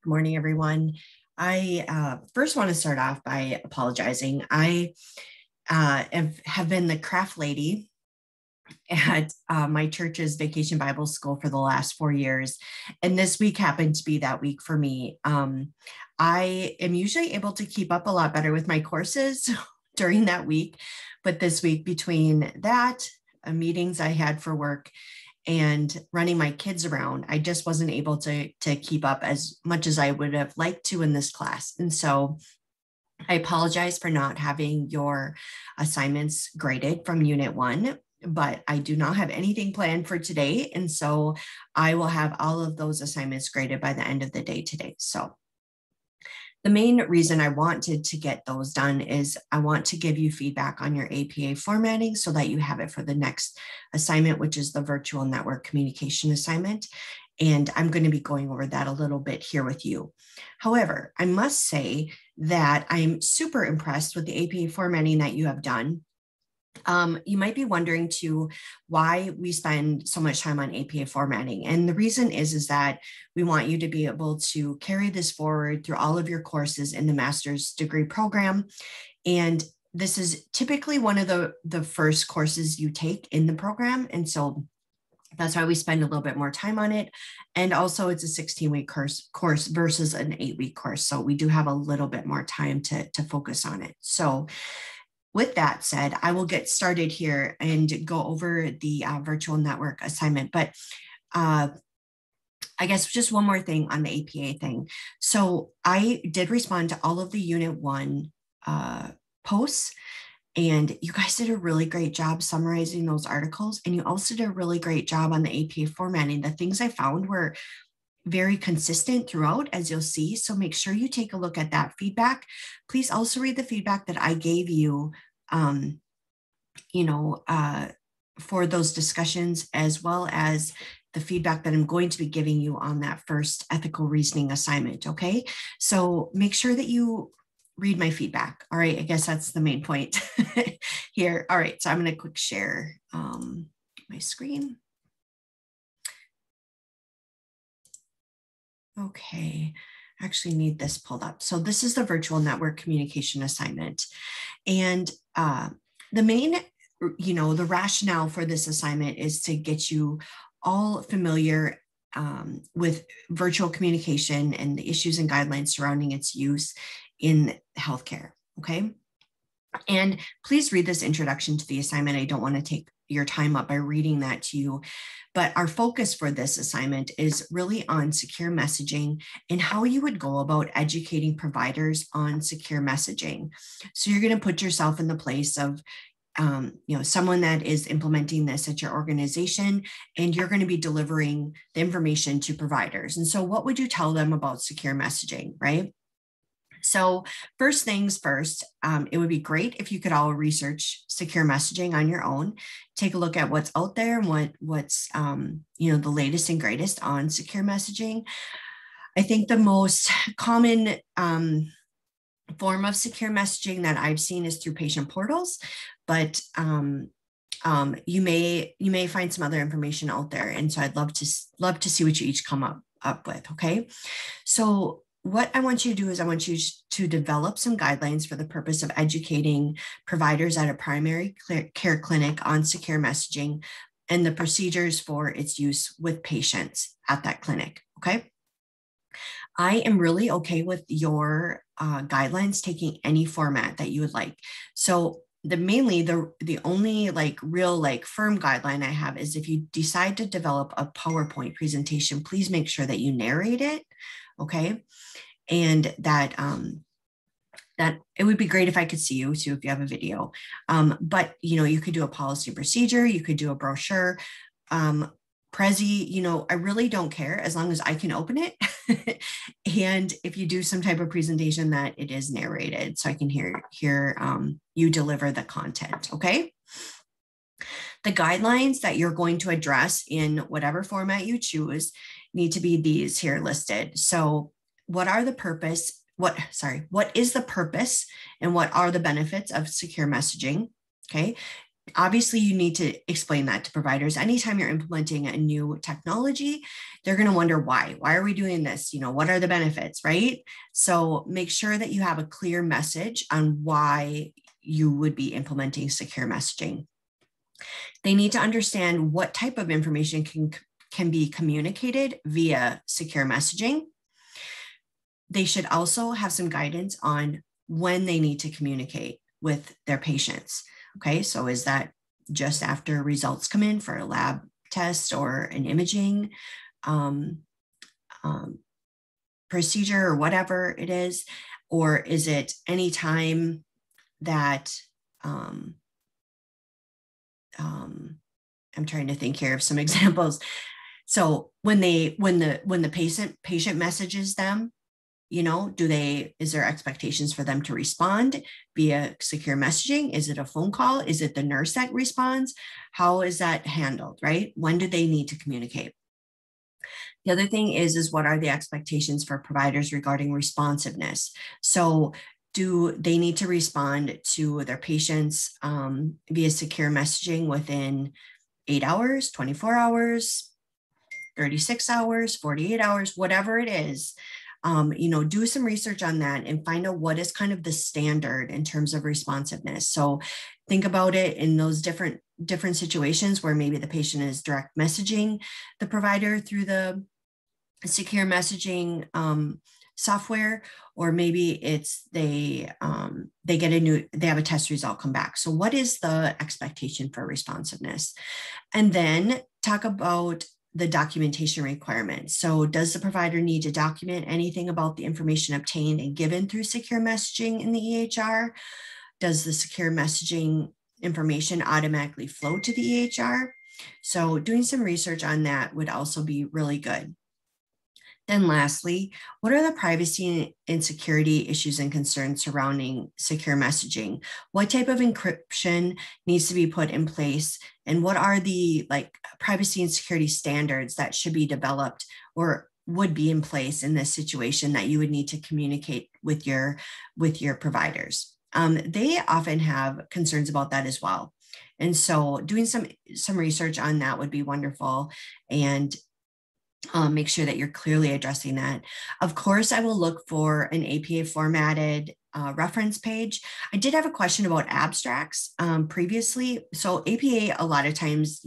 Good morning, everyone. I first want to start off by apologizing. I have been the craft lady at my church's Vacation Bible School for the last 4 years. And this week happened to be that week for me. I am usually able to keep up a lot better with my courses during that week. But this week, between that, meetings I had for work, and running my kids around, I just wasn't able to keep up as much as I would have liked to in this class. And so I apologize for not having your assignments graded from Unit 1, but I do not have anything planned for today. And so I will have all of those assignments graded by the end of the day today. So the main reason I wanted to get those done is I want to give you feedback on your APA formatting so that you have it for the next assignment, which is the virtual network communication assignment. And I'm going to be going over that a little bit here with you. However, I must say that I'm super impressed with the APA formatting that you have done. You might be wondering too why we spend so much time on APA formatting. And the reason is that we want you to be able to carry this forward through all of your courses in the master's degree program. And this is typically one of the first courses you take in the program. And so that's why we spend a little bit more time on it. And also it's a 16-week course versus an 8-week course. So we do have a little bit more time to focus on it. So with that said, I will get started here and go over the virtual network assignment. But I guess just one more thing on the APA thing. So I did respond to all of the Unit 1 posts, and you guys did a really great job summarizing those articles. And you also did a really great job on the APA formatting. The things I found were very consistent throughout, as you'll see. So make sure you take a look at that feedback. Please also read the feedback that I gave you, for those discussions, as well as the feedback that I'm going to be giving you on that first ethical reasoning assignment. Okay. So make sure that you read my feedback. All right. I guess that's the main point here. All right. So I'm going to quick share my screen. Okay, I actually need this pulled up. So this is the virtual network communication assignment. And the main, the rationale for this assignment is to get you all familiar with virtual communication and the issues and guidelines surrounding its use in healthcare, okay? And please read this introduction to the assignment. I don't want to take your time up by reading that to you, but our focus for this assignment is really on secure messaging and how you would go about educating providers on secure messaging. So you're going to put yourself in the place of someone that is implementing this at your organization, and you're going to be delivering the information to providers. And so what would you tell them about secure messaging, right? So first things first, it would be great if you could all research secure messaging on your own, take a look at what's out there and what's the latest and greatest on secure messaging. I think the most common form of secure messaging that I've seen is through patient portals, but you may find some other information out there. And so I'd love to see what you each come up with. Okay, so what I want you to do is I want you to develop some guidelines for the purpose of educating providers at a primary care clinic on secure messaging and the procedures for its use with patients at that clinic, okay? I am really okay with your guidelines taking any format that you would like. So the only real firm guideline I have is if you decide to develop a PowerPoint presentation, please make sure that you narrate it, okay? And that it would be great if I could see you too, if you have a video. But you could do a policy procedure, you could do a brochure, Prezi, I really don't care as long as I can open it. And if you do some type of presentation that it is narrated, so I can hear you deliver the content, okay? The guidelines that you're going to address in whatever format you choose need to be these here listed. So what is the purpose and what are the benefits of secure messaging? Okay. obviously you need to explain that to providers. Anytime you're implementing a new technology, they're going to wonder why are we doing this? What are the benefits, right? So make sure that you have a clear message on why you would be implementing secure messaging. They need to understand what type of information can be communicated via secure messaging. They should also have some guidance on when they need to communicate with their patients. Okay, so is that just after results come in for a lab test or an imaging procedure or whatever it is? Or is it any time that, I'm trying to think here of some examples. So when the patient messages them, is there expectations for them to respond via secure messaging? Is it a phone call? Is it the nurse that responds? How is that handled, right? When do they need to communicate? The other thing is what are the expectations for providers regarding responsiveness? So do they need to respond to their patients via secure messaging within 8 hours, 24 hours, 36 hours, 48 hours, whatever it is? Do some research on that and find out what is kind of the standard in terms of responsiveness. So think about it in those different situations where maybe the patient is direct messaging the provider through the secure messaging software, or maybe it's they have a test result come back. So what is the expectation for responsiveness? And then talk about the documentation requirements. So does the provider need to document anything about the information obtained and given through secure messaging in the EHR? Does the secure messaging information automatically flow to the EHR? So doing some research on that would also be really good. Then lastly, what are the privacy and security issues and concerns surrounding secure messaging? What type of encryption needs to be put in place? And what are the privacy and security standards that should be developed or would be in place in this situation that you would need to communicate with your providers? They often have concerns about that as well. And so doing some research on that would be wonderful, and make sure that you're clearly addressing that. Of course, I will look for an APA formatted reference page. I did have a question about abstracts previously. So APA, a lot of times,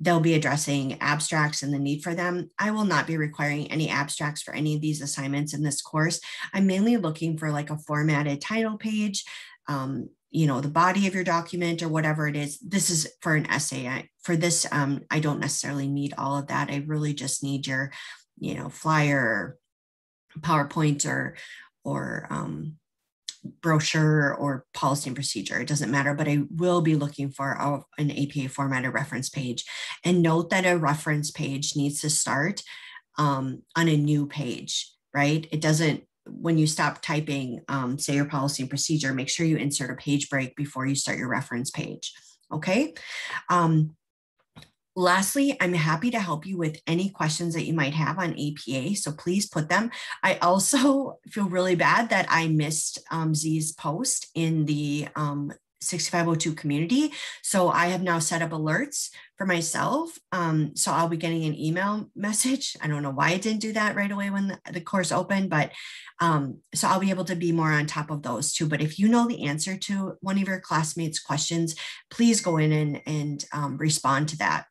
they'll be addressing abstracts and the need for them. I will not be requiring any abstracts for any of these assignments in this course. I'm mainly looking for a formatted title page, the body of your document or whatever it is. This is for an essay. For this, I don't necessarily need all of that. I really just need your, flyer, PowerPoint, or brochure or policy and procedure. It doesn't matter, but I will be looking for an APA formatted reference page. And note that a reference page needs to start on a new page, right? It doesn't, when you stop typing, say your policy and procedure, make sure you insert a page break before you start your reference page. Okay. Lastly, I'm happy to help you with any questions that you might have on APA, so please put them. I also feel really bad that I missed Z's post in the 6502 community. So I have now set up alerts for myself. So I'll be getting an email message. I don't know why I didn't do that right away when the course opened, but so I'll be able to be more on top of those too. But if you know the answer to one of your classmates' questions, please go in and respond to that.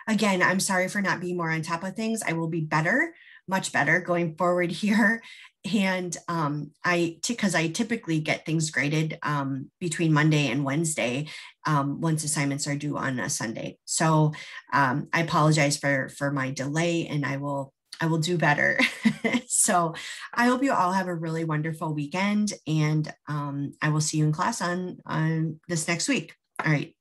Again, I'm sorry for not being more on top of things. I will be better, much better going forward here. And because I typically get things graded between Monday and Wednesday once assignments are due on a Sunday. So I apologize for my delay, and I will do better. So I hope you all have a really wonderful weekend, and I will see you in class on this next week. All right.